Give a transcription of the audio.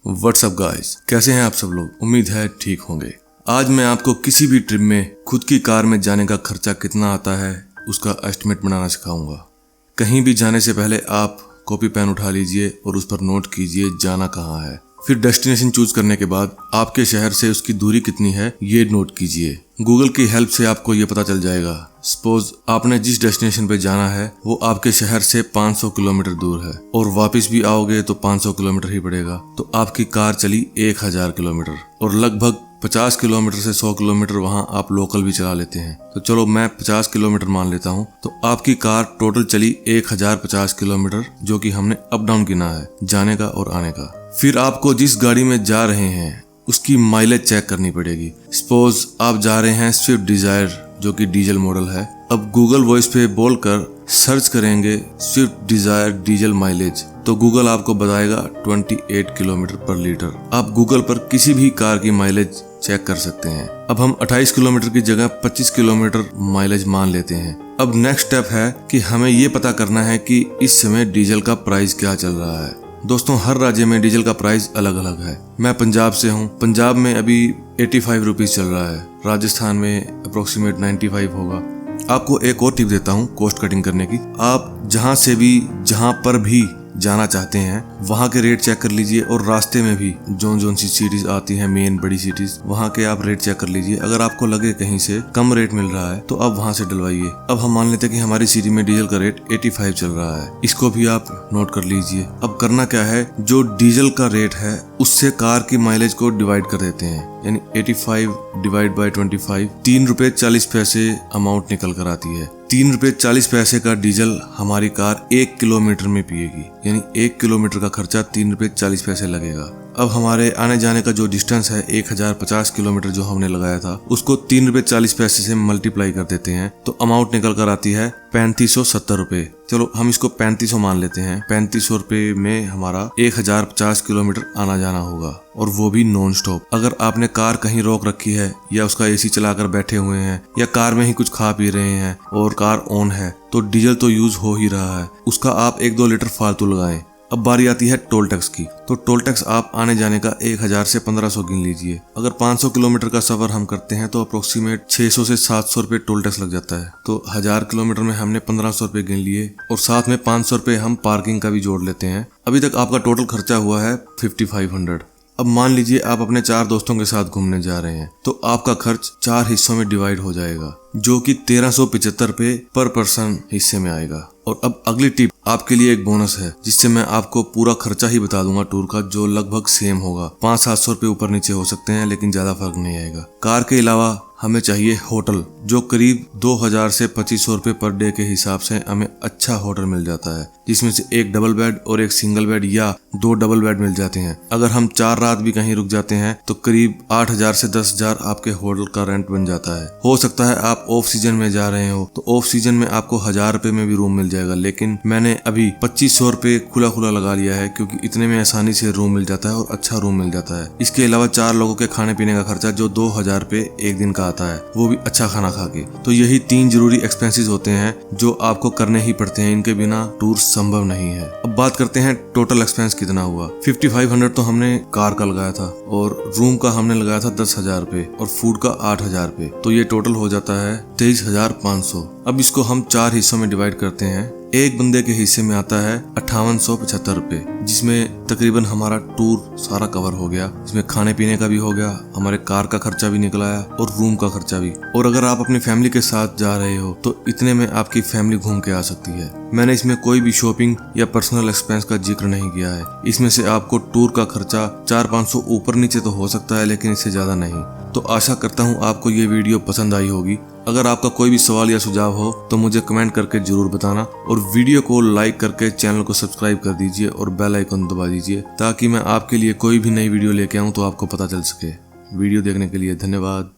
WhatsApp guys, कैसे हैं आप सब लोग। उम्मीद है ठीक होंगे। आज मैं आपको किसी भी ट्रिप में खुद की कार में जाने का खर्चा कितना आता है उसका एस्टिमेट बनाना सिखाऊंगा। कहीं भी जाने से पहले आप कॉपी पेन उठा लीजिए और उस पर नोट कीजिए जाना कहाँ है। फिर डेस्टिनेशन चूज करने के बाद आपके शहर से उसकी दूरी कितनी है ये नोट कीजिए। गूगल की हेल्प से आपको ये पता चल जाएगा। सपोज आपने जिस डेस्टिनेशन पे जाना है वो आपके शहर से 500 किलोमीटर दूर है और वापस भी आओगे तो 500 किलोमीटर ही पड़ेगा। तो आपकी कार चली 1000 किलोमीटर और लगभग 50 किलोमीटर से 100 किलोमीटर वहां आप लोकल भी चला लेते हैं। तो चलो मैं 50 किलोमीटर मान लेता हूं। तो आपकी कार टोटल चली 1050 किलोमीटर, जो कि हमने अप डाउन गिना है, जाने का और आने का। फिर आपको जिस गाड़ी में जा रहे हैं उसकी माइलेज चेक करनी पड़ेगी। सपोज आप जा रहे हैं स्विफ्ट डिजायर, जो कि डीजल मॉडल है। अब गूगल वॉइस पे बोलकर सर्च करेंगे स्विफ्ट डिजायर डीजल माइलेज, तो गूगल आपको बताएगा 28 किलोमीटर पर लीटर। आप गूगल पर किसी भी कार की माइलेज चेक कर सकते हैं। अब हम 28 किलोमीटर की जगह 25 किलोमीटर माइलेज मान लेते हैं। अब नेक्स्ट स्टेप है कि हमें ये पता करना है कि इस समय डीजल का प्राइस क्या चल रहा है। दोस्तों, हर राज्य में डीजल का प्राइस अलग अलग है। मैं पंजाब से हूँ। पंजाब में अभी 85 रुपीज चल रहा है। राजस्थान में अप्रोक्सीमेट 95 होगा। आपको एक और टिप देता हूँ कोस्ट कटिंग करने की। आप जहाँ पर भी जाना चाहते हैं वहाँ के रेट चेक कर लीजिए और रास्ते में भी जोन सी सिटीज आती हैं, मेन बड़ी सिटीज, वहाँ के आप रेट चेक कर लीजिए। अगर आपको लगे कहीं से कम रेट मिल रहा है तो आप वहाँ से डलवाइए। अब हम मान लेते हैं कि हमारी सिटी में डीजल का रेट 85 चल रहा है। इसको भी आप नोट कर लीजिए। अब करना क्या है, जो डीजल का रेट है उससे कार की माइलेज को डिवाइड कर देते हैं, यानी 85 डिवाइड बाय 25, 3 रुपए 40 पैसे अमाउंट निकल कर आती है। 3 रुपए 40 पैसे का डीजल हमारी कार 1 किलोमीटर में पिएगी, यानी 1 किलोमीटर का खर्चा 3 रुपए 40 पैसे लगेगा। अब हमारे आने जाने का जो डिस्टेंस है 1050 किलोमीटर जो हमने लगाया था, उसको 3 रुपए 40 पैसे से मल्टीप्लाई कर देते हैं तो अमाउंट निकल कर आती है 3570 रुपए। चलो हम इसको 3500 मान लेते हैं। 3500 रुपए में हमारा 1050 किलोमीटर आना जाना होगा, और वो भी नॉन स्टॉप। अगर आपने कार कहीं रोक रखी है या उसका एसी चलाकर बैठे हुए हैं या कार में ही कुछ खा पी रहे हैं और कार ऑन है, तो डीजल तो यूज हो ही रहा है, उसका आप 1-2 लीटर फालतू लगाएं। अब बारी आती है टोल टैक्स की। तो टोल टैक्स आप आने जाने का 1000 से 1500 गिन लीजिए। अगर 500 किलोमीटर का सफर हम करते हैं तो अप्रोक्सीमेट 600 से 700 रुपए टोल टैक्स लग जाता है। तो 1000 किलोमीटर में हमने 1500 रुपए गिन लिए और साथ में 500 रुपए हम पार्किंग का भी जोड़ लेते हैं। अभी तक आपका टोटल खर्चा हुआ है 5500। अब मान लीजिए आप अपने 4 दोस्तों के साथ घूमने जा रहे हैं, तो आपका खर्च 4 हिस्सों में डिवाइड हो जाएगा, जो कि 1375 रुपए पर पर्सन हिस्से में आएगा। और अब अगली टिप आपके लिए एक बोनस है, जिससे मैं आपको पूरा खर्चा ही बता दूंगा टूर का, जो लगभग सेम होगा। 500-700 रुपए ऊपर नीचे हो सकते हैं, लेकिन ज्यादा फर्क नहीं आएगा। कार के अलावा हमें चाहिए होटल, जो करीब 2000 से 2500 रुपए पर डे के हिसाब से हमें अच्छा होटल मिल जाता है, जिसमें से एक डबल बेड और एक सिंगल बेड या 2 डबल बेड मिल जाते हैं। अगर हम 4 रात भी कहीं रुक जाते हैं तो करीब 8000 से 10000 आपके होटल का रेंट बन जाता है। हो सकता है आप ऑफ सीजन में जा रहे हो तो ऑफ सीजन में आपको 1000 रुपए में भी रूम मिल जाएगा, लेकिन मैंने अभी 2500 रुपए खुला लगा लिया है, क्योंकि इतने में आसानी से रूम मिल जाता है और अच्छा रूम मिल जाता है। इसके अलावा 4 लोगों के खाने पीने का खर्चा जो 2000 रुपए एक दिन का आता है, वो भी अच्छा खाना खा के। तो यही 3 जरूरी एक्सपेंसेस होते हैं जो आपको करने ही पड़ते हैं, इनके बिना टूर संभव नहीं है। अब बात करते हैं टोटल एक्सपेंस कितना हुआ। 5500 तो हमने कार का लगाया था और रूम का हमने लगाया था 10,000 रुपए और फूड का 8000 रुपए, तो ये टोटल हो जाता है 23,500। अब इसको हम 4 हिस्सों में डिवाइड करते हैं। एक बंदे के हिस्से में आता है 5875 रुपए, जिसमें तकरीबन हमारा टूर सारा कवर हो गया। इसमें खाने पीने का भी हो गया, हमारे कार का खर्चा भी निकल आया और रूम का खर्चा भी। और अगर आप अपनी फैमिली के साथ जा रहे हो तो इतने में आपकी फैमिली घूम के आ सकती है। मैंने इसमें कोई भी शॉपिंग या पर्सनल एक्सपेंस का जिक्र नहीं किया है। इसमें से आपको टूर का खर्चा 400-500 ऊपर नीचे तो हो सकता है, लेकिन इससे ज्यादा नहीं। तो आशा करता हूँ आपको ये वीडियो पसंद आई होगी। अगर आपका कोई भी सवाल या सुझाव हो तो मुझे कमेंट करके जरूर बताना, और वीडियो को लाइक करके चैनल को सब्सक्राइब कर दीजिए और बेल आइकन दबा दीजिए, ताकि मैं आपके लिए कोई भी नई वीडियो लेके आऊँ तो आपको पता चल सके। वीडियो देखने के लिए धन्यवाद।